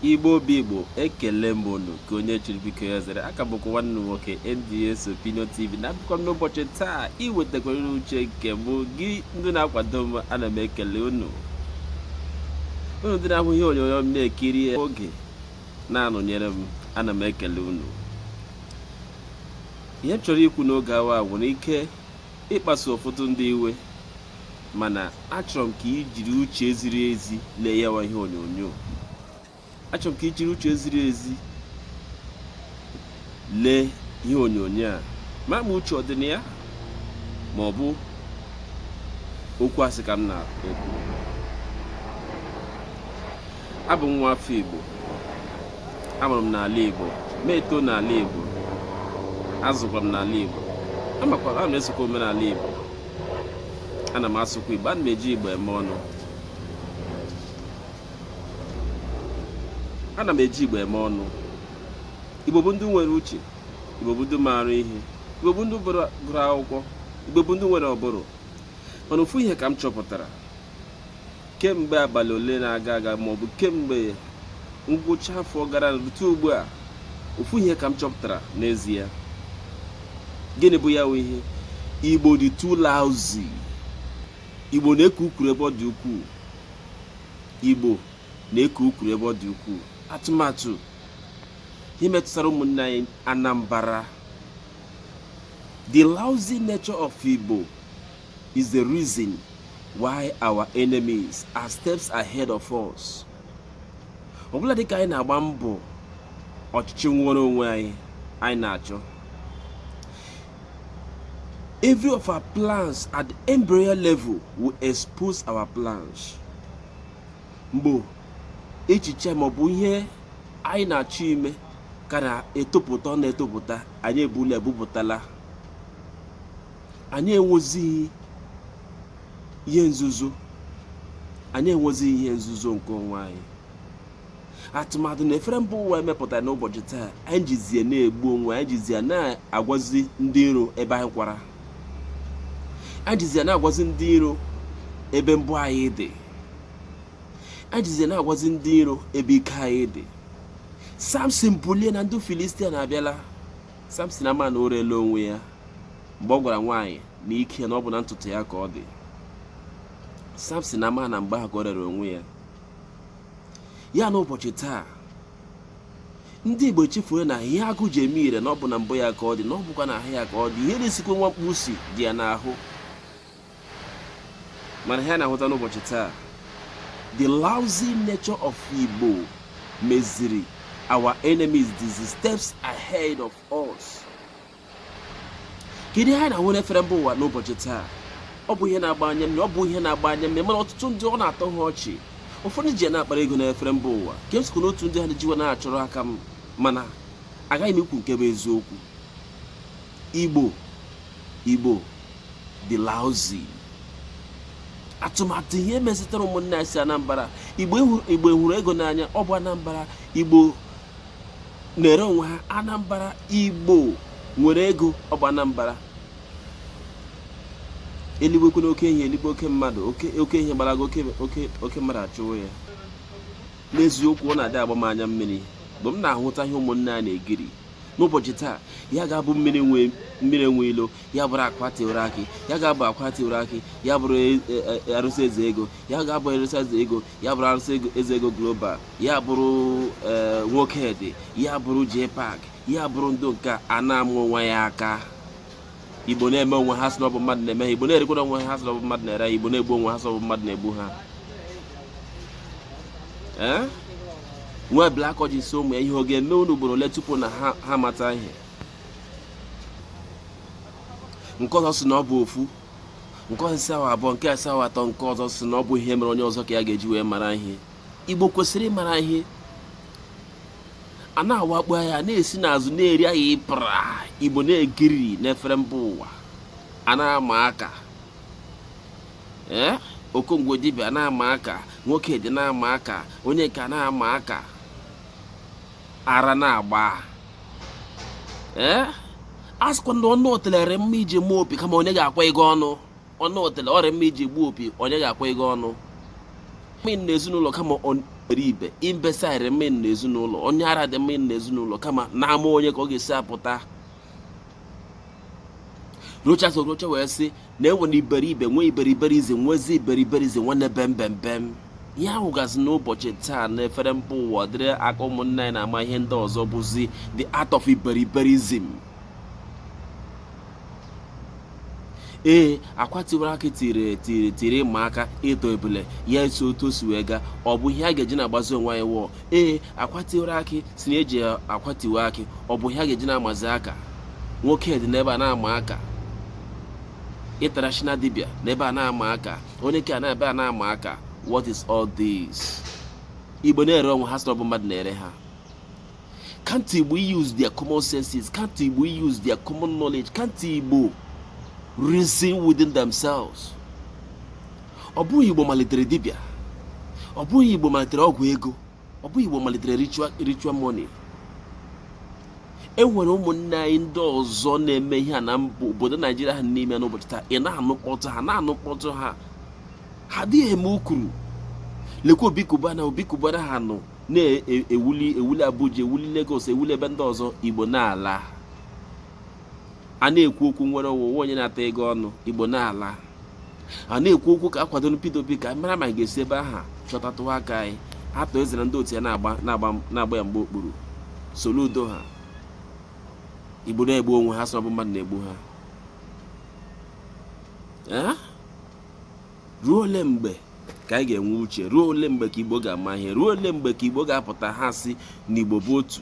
Igbo Bigbo ekele m unu ka onye chiri biko ya zere aka bụkwa nwanne nwoke NDS Opinion TV na abụkwa n'ụbọchị taa iwetakwara uche nke bụ gị ndị na-akwado m. Ana m ekele unu ndị na-ahụ ihe onyonyo m na-ekiri oge na-anọnyere m. Ana m ekele unu. Ihe m chọrọ ikwu n'oge awa nwere ike ịkpasu ụfọdụ ndị iwe, mana achọrọ m ka ị jiri uche ziri ezi lee yawa ihe onyonyo. Achọrọ m ka ị jiri uche ziri ezi lee ihe onyonyo a, ma uche ọ dị na ya ma ọ bụ okwu asị ka m na-ekwu. Abụ m nwa afọ Igbo, amụrụ m n'ala Igbo, ma eto n'ala Igbo, azụkwa m n'ala Igbo, amakwara m esokwa omenala Igbo. Ana m asụkwa Igbo, ana m eji Igbo eme ọnụ. Ana m eji Igbo eme ọnụ. Igbo bụ ndị nwere uche, Igbo bụ ndị maara ihe, Igbo bụ ndị gụrụ akwụkwọ, Igbo bụ ndị nwere ụbụrụ. Mana ofu ihe ka m chọpụtara kemgbe abalị ole na-aga aga, ma ọ bụ kemgbe ngwụcha afọ gara rute ugbu a, ofu ihe ka m chọpụtara n'ezie. Gịnị bụ ya? Ihe Igbo dị too lousy. Igbo na-eku ukwu ebe ọ dị ukwuu. Igbo na-eku ukwu ebe ọ dị ukwuu. Atụmatụ ihe metụtara ụmụnne anyị Anambra. The lousy nature of Igbo is the reason why our enemies are steps ahead of us. Ọ bụla dịka anyị na-agba mbọ ọchịchị nwere onwe anyị na-achọ. Every of our plans at the embryo level will expose our plans. Mgbe echiche ma ọ bụ ihe anyị na-achọ ime ka na-etopụta anyị ebupụtala. Anyị enwezighị ihe nzuzo. Anyị enwezighị ihe nzuzo nke onwe anyị. Atụmatụ na efere mba ụwa emepụtara n'ụbọchị taa, anyị jizie na-egbu onwe, anyị jizie na-agwazi ndị iro ebe anyị kwara. Anyị jizie na-agwazi ndị iro ebe mbụ anyị dị. Anyị jizie na-agwazi ndị iro ebe ike anyị dị. Samson bulie na ndị Filistia na-abịala. Samson ama na o reela onwe ya mgbe ọ gwara nwaanyị na ike na ọ bụ na ntutu ya ka ọ dị. Samson ama na mgbe ahụ ka o rere onwe ya. Ya n'ụbọchị taa, ndị Igbo chefuru na ihe agụ ji eme ire na ọ bụ na mbụ ya ka ọ dị, na ọ bụkwa na ahụ ya ka ọ dị. Ihe na-esikwa nwa mkpusi dị ya n'ahụ. Mana ihe a na-ahụta n'ụbọchị taa, the lousy nature of Igbo meziri our enemies these steps ahead of us. Kedu ihe anyị na-ahụ n'efere mba ụwa n'ụbọchị taa? Ọ bụ ihe na-agba anya mmiri, ọ bụ ihe na-agba anya mmiri, mana ọtụtụ ndị ọ na-atọ ha ọchị. Ụfọdụ ji na-akpara ego n'efere mba ụwa, ka m sikwa n'otu ndị ha jiwa na-achọrọ aka m, mana agaghị m ikwu nke bụ eziokwu. Igbo dị lousy. Atụmatụ ihe mesịtara ụmụnne anyị si Anambra. Igbo hụrụ ego n'anya, ọ bụ Anambra. Igbo na-ere onwe ha Anambra. Igbo nwere ego, ọ bụ Anambra. Eluigwe n'oke ihe, eluigwe oke mmadụ, oke ihe gbarago oke mmadụ achụwo ya. N'eziokwu, ọ na-adị agba m anya mmiri mgbe m na-ahụta ihe ụmụnne anyị na-egiri n'ụbọchị taa. Ya ga-abụ mmiri enwe ilo, ya bụrụ akwa tewere akị, ya ga-abụ akwa tewere akị, ya bụrụ arụsị eze ego, ya ga-abụ arụsị eze ego, ya bụrụ arụsị eze ego global, ya bụrụ nwoke dị, ya bụrụ J-Park, ya bụrụ ndị nke a na-amụ onwe ya aka. Igbo na-eme onwe ha sị na ọ bụ mmadụ na-eme ha. Igbo na-erekwa onwe ha sị na ọ bụ mmadụ na-ere ha. Igbo na-egbu onwe ha sị na ọ bụ mmadụ na-egbu ha. Nwa black ọjị si ụmụ ya ihe ọ ga-eme unu ugboro ole tupu na ha mata ihe. Nke ọzọ sị na ọ bụ ofu, nke ọzọ sị awa abụọ, nke asị awa atọ, nke ọzọ sị na ọ bụ ihe mere onye ọzọ ka ya ga-eji wee mara ihe. Igbo kwesịrị ịmara ihe. A na-awakpo ya, na-esi n'azụ na-eri ya ịpra. Igbo na-egiri n'efere mba ụwa, a na-ama aka. Okongwo dibịa na-ama aka, nwoke dị na-ama aka, onye ka na-ama aka. Ara na-agba. A sịkwa na ọnụ otelere mma iji mụọ opi kama onye ga-akwa ego ọnụ. Ọnụ otele ọrịa mma iji gbuo opi, onye ga-akwa ego ọnụ. Na ezinụlọ kama ibe imbesa remain n'ezinụlọ, onye ara dị remain n'ezinụlọ kama na-ama onye ka ọ ga-esi apụta. Rocha wee sị na enwere iberibe nwe iberiberize nwezi iberiberize nwanne bembembem. Ihe ahụ gazi n'ụbọchị taa na efere mba ụwa dịrị aka ụmụnne anyị na-ama ihe ndị ọzọ bụzi the art of iberiberism. Ee, akwa tiwara aka tiri ịma aka ịtọ ebule ya eso otu o si wee gaa, ọ bụ ihe a ga-eji na-agbazi onwe anyị wụọ. Ee, akwa tiwara aka si na eji akwa tiwe aka, ọ bụ ihe a ga-eji na-amazi aka. Nwoke dị n'ebe a na-ama aka, international dibia n'ebe a na-ama aka, onye ka na-ebe a na-ama aka. What is all this? Igbo na-ere onwe ha sị ọ bụ mmadụ na-ere ha. Can't Igbo use their common senses? Can't Igbo use their common knowledge? Can't Igbo reason within themselves? Ọ bụghị Igbo malitere dibia, ọ bụghị Igbo malitere ọgwụ ego, ọ bụghị Igbo malitere ritual money. Enwere ụmụnne anyị ndị ọzọ na-eme ihe a na obodo Naijiria ha n'ime n'ụbọchị taa. Ị na-anụ mkpọtụ ha, ha adịghị eme ukuru. Lekwa Obi Kubana ha nọ na-ewuli Abuja, ewuli Lagos, ewuli ebe ndị ọzọ. Igbo na-ala, a na-ekwu okwu nwere onwe onye na-ata ego ọnụ. Igbo na-ala, a na-ekwu okwu ka akwadoro PDP ka mara ma ga-esi ebe aha chọtatụ aka anyị. Ha too ezere ndị otu ya na-agba ya mgbe okpuru soro udo ha. Igbo na-egbu onwe ha sọ bụ mmadụ na-egbu ha. Ruo ole mgbe ka anyị ga-enwe uche? Ruo ole mgbe ka Igbo ga-ama ihe? Ruo ole mgbe ka Igbo ga-apụta ha si na Igbo bụ otu?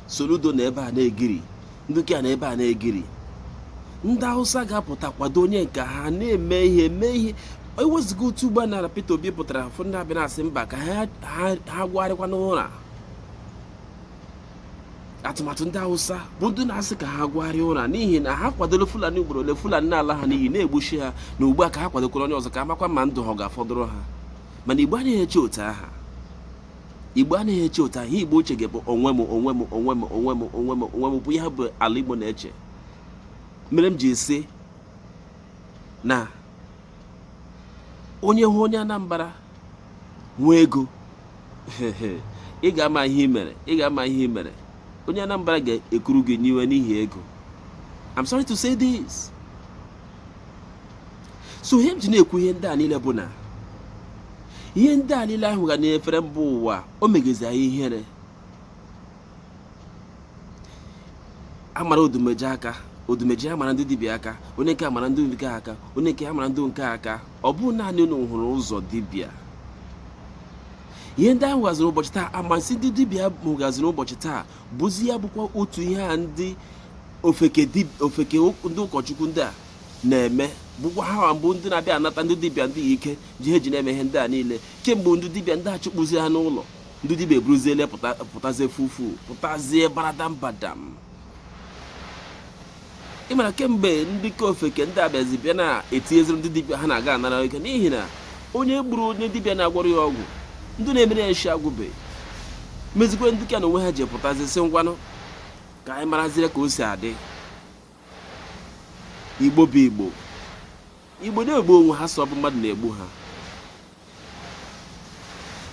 Soludo na ebe a na-egiri, ndị ka na ebe a na-egiri. Ndị Hausa ga-apụta kwado onye nke ha na-eme ihe. Eweziga otu ugbo na Peter Obi pụtara fụ ndị abịa na-asị mba ka ha gwagharịkwa n'ụra. Atụmatụ ndị Hausa bụ ndị na-asị ka ha gwagharịa ụra n'ihi na ha kwadoro Fulani ugboro ole Fulani na-ala ha n'iyi na-egbuchi ha, na ugbu a ka ha kwadokwara onye ọzọ ka amakwa ma ndụ ha ga-afọdụrụ ha. Mana Igbo anaghị eche otu aha. Igbo uche gị bụ onwe m bụ ihe bụ ala Igbo na-eche. Mere m ji esi na onye hụ onye Anambra nwee ego ị ga-ama ihe i mere. Onye Anambra ga-ekuru gị n'iwe n'ihi ego. I'm sorry to say this. So ihe m ji na-ekwu ihe ndị a niile bụ na ihe ndị a niile ahụ ga na-efere mba ụwa o megezi anyị ihere. Amara odumeje amara ndị dibịa aka, onye nke amara ndị nke aka, onye nke amara ndị nke aka. Ọ bụ naanị unu hụrụ ụzọ dibịa. Ihe ndị ahụ gaziri ụbọchị taa, amasị ndị dibịa hụgaziri ụbọchị taa bụzi ya bụkwa otu ihe a ndị ofeke ndị ụkọchukwu ndị a na-eme. Bụkwa ha mbụ ndị na-abịa anata ndị dibịa ndị ike ji eji na-eme ihe ndị a niile. Kemgbe ndị dibịa ndị a chụkpụzi ha n'ụlọ, ndị dibịa eburuziele pụtazie fufu, pụtazie baradambadam. Ị mara kemgbe ndị ka ofeke ndị abịazi bịa na-etinyeziri ndị dibịa ha na-aga anara ike, n'ihi na onye gburu onye dibịa na-agwọrọ ya ọgwụ, ndị na-emere ya nshi agwụbe mezikwa ndị ka na onwe ha ji pụtazi sị ngwanụ ka anyị marazire ka o si adị. Igbo bụ Igbo na-egbu onwe ha sọ bụ mmadụ na-egbu ha.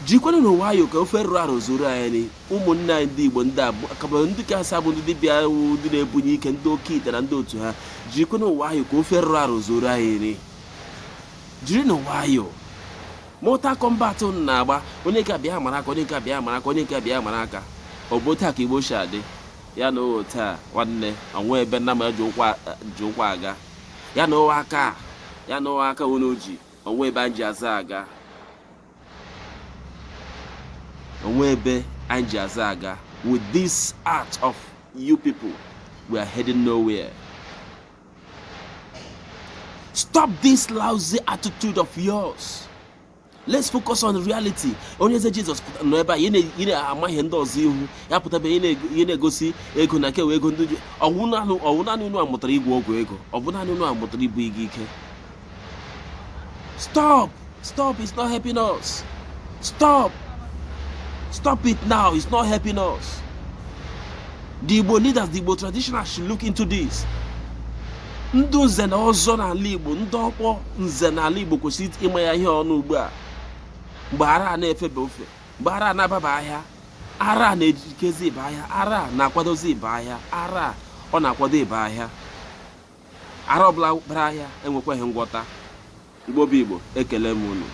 Jikwana na nwayọọ ka ofe rụrụ arụ zuru anyị. Ụmụnne anyị ndị Igbo ndị akabara ndị ka asa bụ ndị dibịa ndị na-ebunye ike, ndị oke ite na ndị otu ha. Jikwana nwayọọ ka ofe rụrụ arụ zuru anyị. Jiri na nwayọọ. Mortal Kombat na-agba, onye ka bịa mara aka, onye ka bịa mara aka, onye ka bịa mara aka. Ọ bụ taa ka Igbo si adị ya na taa nwanne onwe ebe nna m ji ụkwa aga ya na ụwa aka onye ji onwe ebe anyị ji aza aga. With this art of you people, we are heading nowhere. Stop this lousy attitude of yours. Let's focus on reality. Onye eze Jesus nọ ebe a ị na-ama ihe ndị ọzọ ihu ya pụtabe ihe na-egosi ego na kewe ego ndị ọwụ naanị unu amụtara igwe ọgwụ ego, ọ bụ naanị unu amụtara ibu ike. Stop, it's not helping us. Stop it now, it's not helping us. The Igbo leaders, the Igbo traditionals should look into this. Ndị nze na ọzọ n'ala Igbo, ndị ọkpọ nze n'ala Igbo kwesịrị ịma ya ihe ọnụ ugbu a. mgbe ara na-efebe ofe, mgbe ara na-ababa ahịa, ara na-ejikezi ibe ahịa, ara na-akwadozi ibe ahịa, ara ọ na-akwado ibe ahịa. Ara ọbụla bara ahịa enwekwaghị ngwọta. Igbo bụ Igbo, ekele m unu.